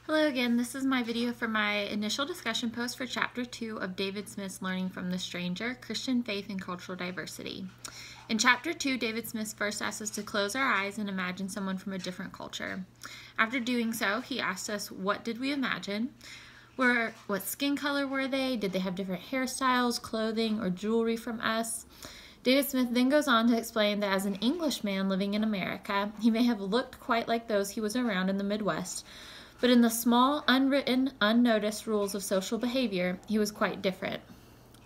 Hello again, this is my video for my initial discussion post for Chapter 2 of David Smith's Learning from the Stranger, Christian Faith and Cultural Diversity. In Chapter 2, David Smith first asks us to close our eyes and imagine someone from a different culture. After doing so, he asked us, what did we imagine? What skin color were they? Did they have different hairstyles, clothing, or jewelry from us? David Smith then goes on to explain that as an Englishman living in America, he may have looked quite like those he was around in the Midwest, but in the small, unwritten, unnoticed rules of social behavior, he was quite different.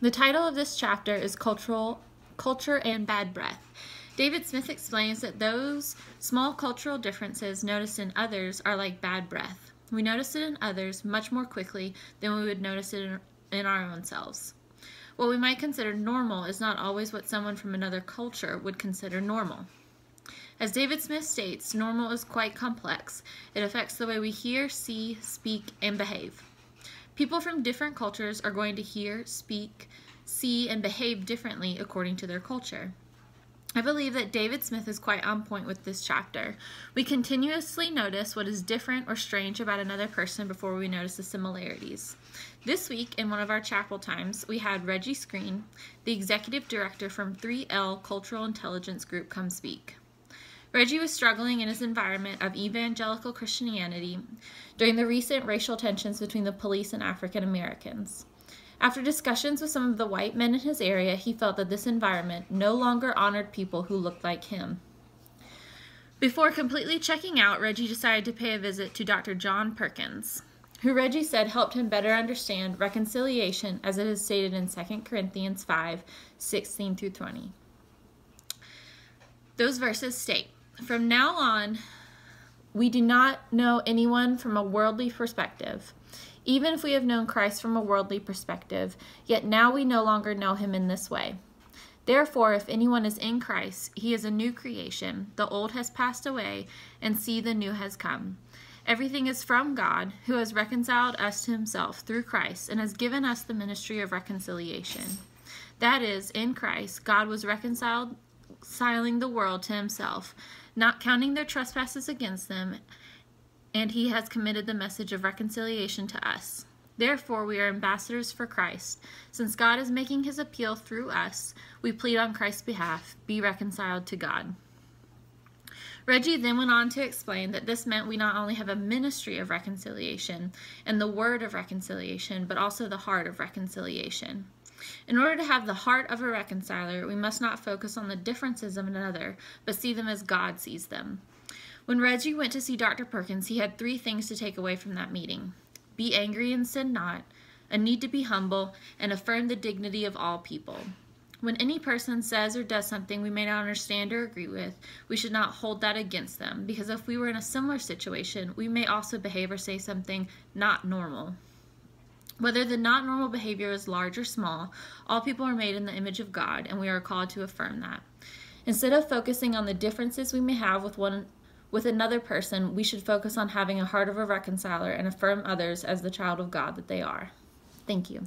The title of this chapter is Culture and Bad Breath. David Smith explains that those small cultural differences noticed in others are like bad breath. We notice it in others much more quickly than we would notice it in our own selves. What we might consider normal is not always what someone from another culture would consider normal. As David Smith states, normal is quite complex. It affects the way we hear, see, speak, and behave. People from different cultures are going to hear, speak, see, and behave differently according to their culture. I believe that David Smith is quite on point with this chapter. We continuously notice what is different or strange about another person before we notice the similarities. This week, in one of our chapel times, we had Reggie Screen, the executive director from 3L Cultural Intelligence Group, come speak. Reggie was struggling in his environment of evangelical Christianity during the recent racial tensions between the police and African Americans. After discussions with some of the white men in his area, he felt that this environment no longer honored people who looked like him. Before completely checking out, Reggie decided to pay a visit to Dr. John Perkins, who Reggie said helped him better understand reconciliation as it is stated in 2 Corinthians 5:16-20. Those verses state, "From now on, we do not know anyone from a worldly perspective. Even if we have known Christ from a worldly perspective, yet now we no longer know him in this way. Therefore, if anyone is in Christ, he is a new creation. The old has passed away, and see, the new has come. Everything is from God, who has reconciled us to himself through Christ and has given us the ministry of reconciliation. That is, in Christ, God was reconciling the world to himself, not counting their trespasses against them, and he has committed the message of reconciliation to us. Therefore, we are ambassadors for Christ. Since God is making his appeal through us, we plead on Christ's behalf, be reconciled to God." Reggie then went on to explain that this meant we not only have a ministry of reconciliation and the word of reconciliation, but also the heart of reconciliation. In order to have the heart of a reconciler, we must not focus on the differences of another, but see them as God sees them. When Reggie went to see Dr. Perkins, he had 3 things to take away from that meeting: be angry and sin not, a need to be humble, and affirm the dignity of all people. When any person says or does something we may not understand or agree with, we should not hold that against them, because if we were in a similar situation, we may also behave or say something not normal. Whether the not normal behavior is large or small, all people are made in the image of God, and we are called to affirm that. Instead of focusing on the differences we may have with another person, we should focus on having a heart of a reconciler and affirm others as the child of God that they are. Thank you.